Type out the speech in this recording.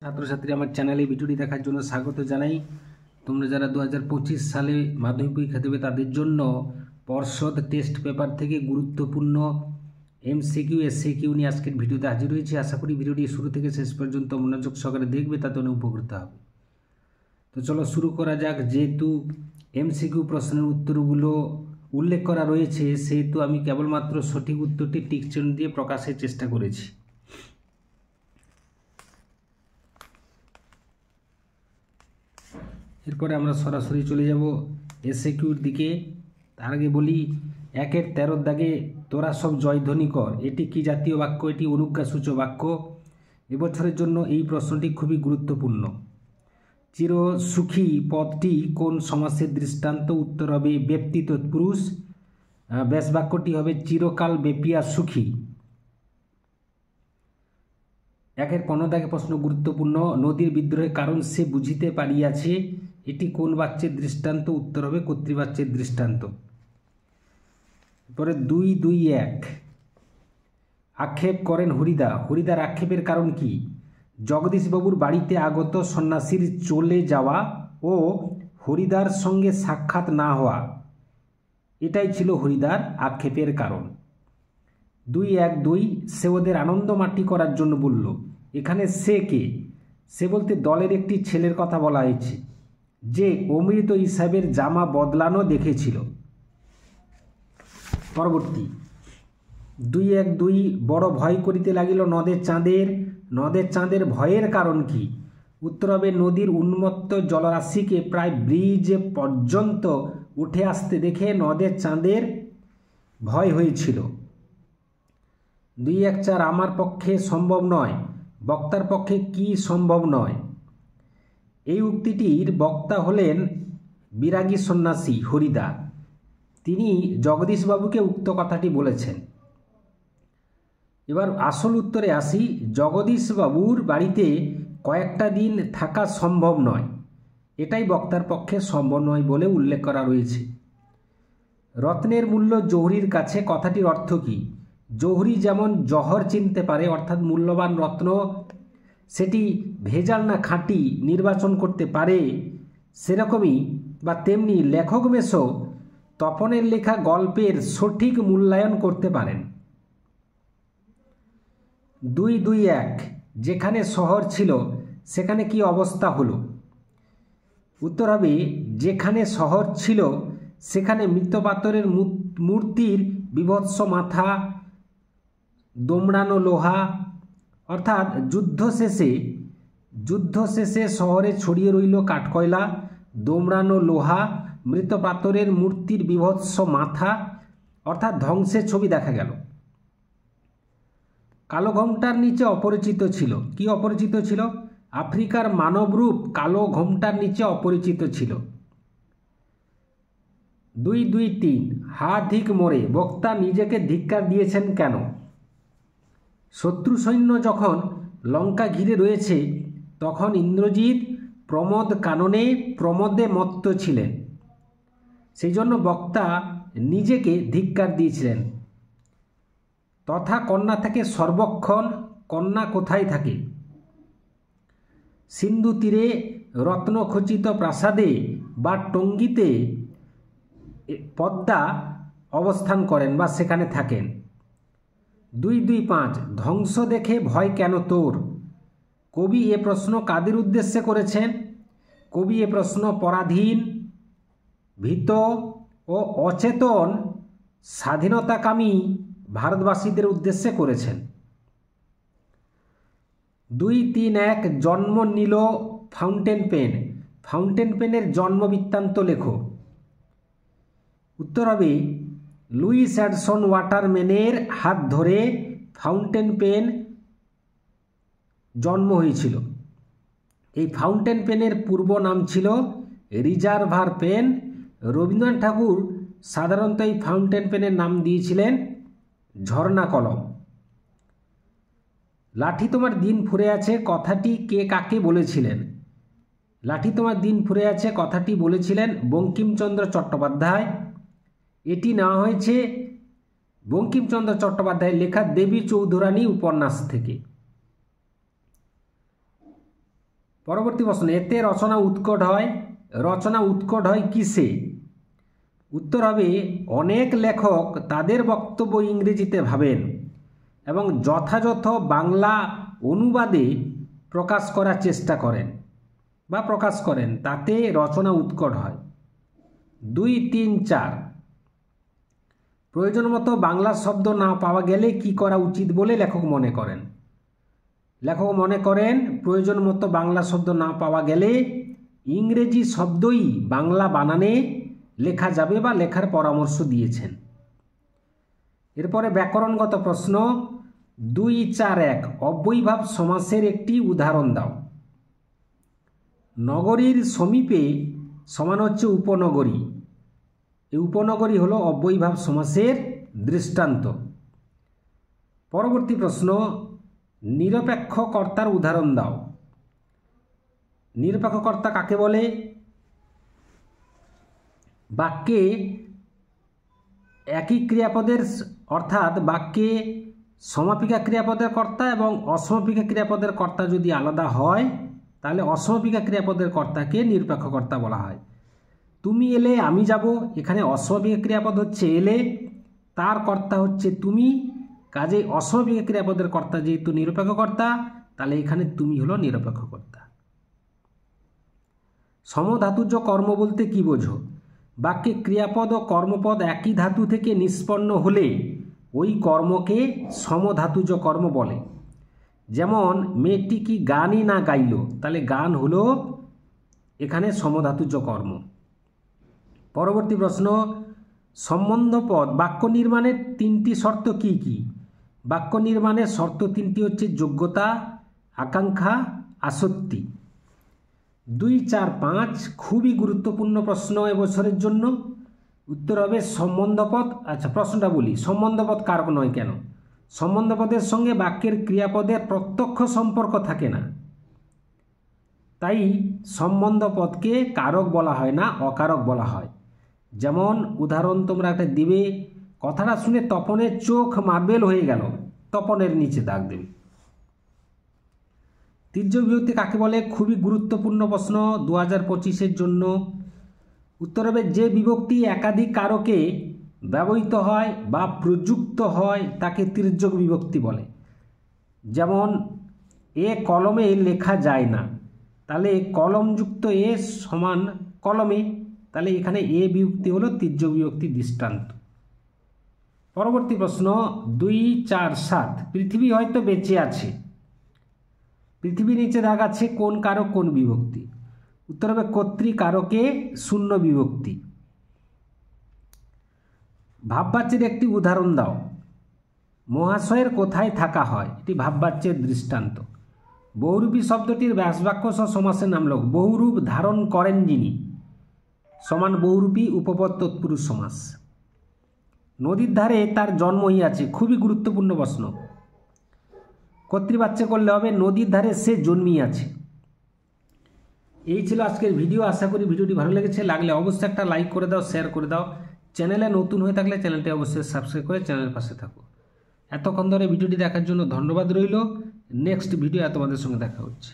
ছাত্রছাত্রী আমার চ্যানেলে ভিডিওটি দেখার জন্য স্বাগত জানাই। তোমরা যারা 2025 সালে মাধ্যমিক পরীক্ষা দেবে তাদের জন্য পর্ষদ টেস্ট পেপার থেকে গুরুত্বপূর্ণ এমসিকিউ এসসিকিউ নিয়ে আজকের ভিডিওতে হাজির হয়েছি। আশা করি ভিডিওটি শুরু থেকে শেষ পর্যন্ত মনোযোগ সহকারে দেখবে, তাতে অনেক উপকৃত হবে। তো চলো শুরু করা যাক। যেহেতু এমসিকিউ প্রশ্নের উত্তরগুলো উল্লেখ করা রয়েছে, সেহেতু আমি কেবলমাত্র সঠিক উত্তরটি টিক চিহ্ন দিয়ে প্রকাশের চেষ্টা করেছি। এরপরে আমরা সরাসরি চলে যাব এসএকিউর দিকে। তার আগে বলি 1-এর 13 দাগে তোরা সব জয়ধ্বনি কর, এটি কি জাতীয় বাক্য? এটি অনুজ্ঞাসূচক বাক্য। এবছরের জন্য এই প্রশ্নটি খুবই গুরুত্বপূর্ণ। চিরসুখী পদটি কোন সমাসের দৃষ্টান্ত? উত্তর হবে ব্যক্তি তৎপুরুষ। ব্যাস বাক্যটি হবে চিরকাল ব্যাপিয়া সুখী। 1-এর 15 দাগে প্রশ্ন গুরুত্বপূর্ণ। নদীর বিদ্রোহের কারণ সে বুঝিতে পারিয়াছে, এটি কোন বাচ্যের দৃষ্টান্ত? উত্তর হবে কর্তৃবাচ্যের দৃষ্টান্ত। পরে 2-2-1 আক্ষেপ করেন হরিদা। হরিদার আক্ষেপের কারণ কি? জগদীশবাবুর বাড়িতে আগত সন্ন্যাসীর চলে যাওয়া ও হরিদার সঙ্গে সাক্ষাৎ না হওয়া, এটাই ছিল হরিদার আক্ষেপের কারণ। 2-1-2 সে ওদের আনন্দ মাটি করার জন্য বলল। এখানে সে কে? সে বলতে দলের একটি ছেলের কথা বলা হয়েছে, যে অমৃত হিসাবের জামা বদলানো দেখেছিল। পরবর্তী 2-1-2 বড় ভয় করিতে লাগিল নদের চাঁদের। নদের চাঁদের ভয়ের কারণ কি? উত্তর হবে নদীর উন্মত্ত জলরাশিকে প্রায় ব্রিজ পর্যন্ত উঠে আসতে দেখে নদের চাঁদের ভয় হয়েছিল। 2-1-4 আমার পক্ষে সম্ভব নয়। বক্তার পক্ষে কি সম্ভব নয়? এই উক্তিটির বক্তা হলেন বিরাগী সন্ন্যাসী হরিদা। তিনি জগদীশবাবুকে উক্ত কথাটি বলেছেন। এবার আসল উত্তরে আসি। জগদীশবাবুর বাড়িতে কয়েকটা দিন থাকা সম্ভব নয়, এটাই বক্তার পক্ষে সম্ভব নয় বলে উল্লেখ করা রয়েছে। রত্নের মূল্য জহুরির কাছে, কথাটির অর্থ কী? জহুরি যেমন জহর চিনতে পারে, অর্থাৎ মূল্যবান রত্ন সেটি ভেজাল না খাঁটি নির্বাচন করতে পারে, সেরকমই বা তেমনি লেখক মেশো তপনের লেখা গল্পের সঠিক মূল্যায়ন করতে পারেন। 2-2-1 যেখানে শহর ছিল সেখানে কি অবস্থা হলো? উত্তর হবে যেখানে শহর ছিল সেখানে মৃৎপাথরের মূর্তির বিভৎস মাথা, দোমড়ানো লোহা, অর্থাৎ যুদ্ধ শেষে শহরে ছড়িয়ে রইল কাঠকয়লা, দোমড়ানো লোহা, মৃৎপাথরের মূর্তির বিভৎস মাথা, অর্থাৎ ধ্বংসের ছবি দেখা গেল। কালো ঘোমটার নিচে অপরিচিত ছিল। কি অপরিচিত ছিল? আফ্রিকার মানবরূপ কালো ঘোমটার নিচে অপরিচিত ছিল। 2-2-3 হা ধিক মোরে বক্তা নিজেকে ধিক্কার দিয়েছেন কেন? শত্রু সৈন্য যখন লঙ্কা ঘিরে রয়েছে তখন ইন্দ্রজিৎ প্রমোদ কাননে প্রমোদে মত্ত ছিলেন, সেই জন্য বক্তা নিজেকে ধিক্কার দিয়েছিলেন। তথা কন্যা থেকে সর্বক্ষণ, কন্যা কোথায় থাকে? সিন্ধু তীরে রত্নখচিত প্রাসাদে বা টঙ্গিতে পদ্মা অবস্থান করেন বা সেখানে থাকেন। 2-2-5 ধ্বংস দেখে ভয় কেন তোর? কবি এ প্রশ্ন কাদের উদ্দেশ্যে করেছেন? কবি এ প্রশ্ন পরাধীন, ভীত ও অচেতন স্বাধীনতাকামী ভারতবাসীদের উদ্দেশ্যে করেছেন। 2-3-1 জন্ম নিল ফাউন্টেন পেন। ফাউন্টেন পেনের জন্ম বৃত্তান্ত লেখো। উত্তর হবে লুইস অ্যাডসন ওয়াটারম্যানের হাত ধরে ফাউন্টেন পেন জন্ম হয়েছিল। এই ফাউন্টেন পেনের পূর্ব নাম ছিল রিজার্ভার পেন। রবীন্দ্রনাথ ঠাকুর সাধারণত এই ফাউন্টেন পেনের নাম দিয়েছিলেন ঝর্ণা কলম। লাঠি তোমার দিন ফুরে আছে কথাটি কে কাকে বলেছিলেন? লাঠি তোমার দিন ফুরে আছে কথাটি বলেছিলেন বঙ্কিমচন্দ্র চট্টোপাধ্যায়। এটি নেওয়া হয়েছে বঙ্কিমচন্দ্র চট্টোপাধ্যায়ের লেখা দেবী চৌধুরানী উপন্যাস থেকে। পরবর্তী প্রশ্ন, এতে রচনা উৎকট হয়। রচনা উৎকট হয় কিসে? উত্তর হবে, অনেক লেখক তাদের বক্তব্য ইংরেজিতে ভাবেন এবং যথাযথ বাংলা অনুবাদে প্রকাশ করার চেষ্টা করেন বা প্রকাশ করেন, তাতে রচনা উৎকট হয়। 2, 3, 4 প্রয়োজন মতো বাংলা শব্দ না পাওয়া গেলে কি করা উচিত বলে লেখক মনে করেন? লেখক মনে করেন প্রয়োজন মতো বাংলা শব্দ না পাওয়া গেলে ইংরেজি শব্দই বাংলা বানানে লেখা যাবে বা লেখার পরামর্শ দিয়েছেন। এরপরে ব্যাকরণগত প্রশ্ন, 2, 4, 1 অব্যয়ীভাব সমাসের একটি উদাহরণ দাও। নগরীর সমীপে সমান হচ্ছে উপনগরী। এই উপনগরী হলো অব্যয়ীভাব সমাসের দৃষ্টান্ত। পরবর্তী প্রশ্ন, নিরপেক্ষ কর্তার উদাহরণ দাও। নিরপেক্ষ কর্তা কাকে বলে? বাক্যে একই ক্রিয়াপদের অর্থাৎ বাক্যে সমাপিকা ক্রিয়াপদের কর্তা এবং অসমাপিকা ক্রিয়াপদের কর্তা যদি আলাদা হয় তাহলে অসমাপিকা ক্রিয়াপদের কর্তাকে নিরপেক্ষ কর্তা বলা হয়। তুমি এলে আমি যাব, এখানে অসমাপিকা ক্রিয়াপদ হচ্ছে এলে, তার কর্তা হচ্ছে তুমি, কাজেই অসমাপিকা ক্রিয়াপদের কর্তা যেহেতু নিরপেক্ষ কর্তা তাহলে এখানে তুমি হলো নিরপেক্ষ কর্তা। সমধাতুজ কর্ম বলতে কি বোঝো? বাক্যে ক্রিয়াপদ ও কর্মপদ একই ধাতু থেকে নিষ্পন্ন হলে ওই কর্মকে সমধাতুজ কর্ম বলে। যেমন মেয়েটি কি গানই না গাইল, তাহলে গান হলো এখানে সমধাতুজ কর্ম। পরবর্তী প্রশ্ন, সম্বন্ধপদ বাক্য নির্মাণের 3টি শর্ত কি কি? বাক্য নির্মাণের শর্ত 3টি হচ্ছে যোগ্যতা, আকাঙ্ক্ষা, আসক্তি। 2, 4, 5 খুবই গুরুত্বপূর্ণ প্রশ্ন এবছরের জন্য। উত্তর হবে সম্বন্ধপদ। আচ্ছা, প্রশ্নটা বলি, সম্বন্ধপদ কারক নয় কেন? সম্বন্ধপদের সঙ্গে বাক্যের ক্রিয়াপদের প্রত্যক্ষ সম্পর্ক থাকে না, তাই সম্বন্ধপদকে কারক বলা হয় না, অকারক বলা হয়। যেমন উদাহরণ তোমরা একটা দিবে, কথাটা শুনে তপনের চোখ মার্বেল হয়ে গেল, তপনের নিচে দাগ দেবে। তির্যক বিভক্তি কাকে বলে? খুবই গুরুত্বপূর্ণ প্রশ্ন 2025-এর জন্য। উত্তর হবে, যে বিভক্তি একাধিক কারকে ব্যবহৃত হয় বা প্রযুক্ত হয় তাকে তির্যক বিভক্তি বলে। যেমন এ কলমে লেখা যায় না, তাহলে কলমযুক্ত এ সমান কলমে, তাহলে এখানে এ বিভক্তি হলো তির্যক বিভক্তি দৃষ্টান্ত। পরবর্তী প্রশ্ন 2, 4, 7 পৃথিবী হয়তো বেঁচে আছে। পৃথিবীর নিচে দাগ আছে, কোন কারক কোন বিভক্তি? উত্তর হবে কর্তৃকারকে শূন্য বিভক্তি। ভাববাচ্যের একটি উদাহরণ দাও। মহাশয়ের কোথায় থাকা হয়, এটি ভাববাচ্যের দৃষ্টান্ত। বহুরূপী শব্দটির ব্যাসবাক্য সহ সমাসের নামলোক। বহুরূপ ধারণ করেন যিনি সমান বহুরূপী উপপদ তৎপুরুষ সমাস। নদীর ধারে তার জন্ম হইয়াছে, খুবই গুরুত্বপূর্ণ প্রশ্ন। কর্তৃবাচ্য করলে হবে নদীর ধারে সে জন্মিয়াছে। এই ছিল আজকের ভিডিও। আশা করি ভিডিওটি ভালো লেগেছে। লাগলে অবশ্যই একটা লাইক করে দাও, শেয়ার করে দাও। চ্যানেলে নতুন হয়ে থাকলে চ্যানেলটি অবশ্যই সাবস্ক্রাইব করে চ্যানেলের পাশে থাকো। এতক্ষণ ধরে ভিডিওটি দেখার জন্য ধন্যবাদ রইল। নেক্সট ভিডিও তোমাদের সঙ্গে দেখা হচ্ছে।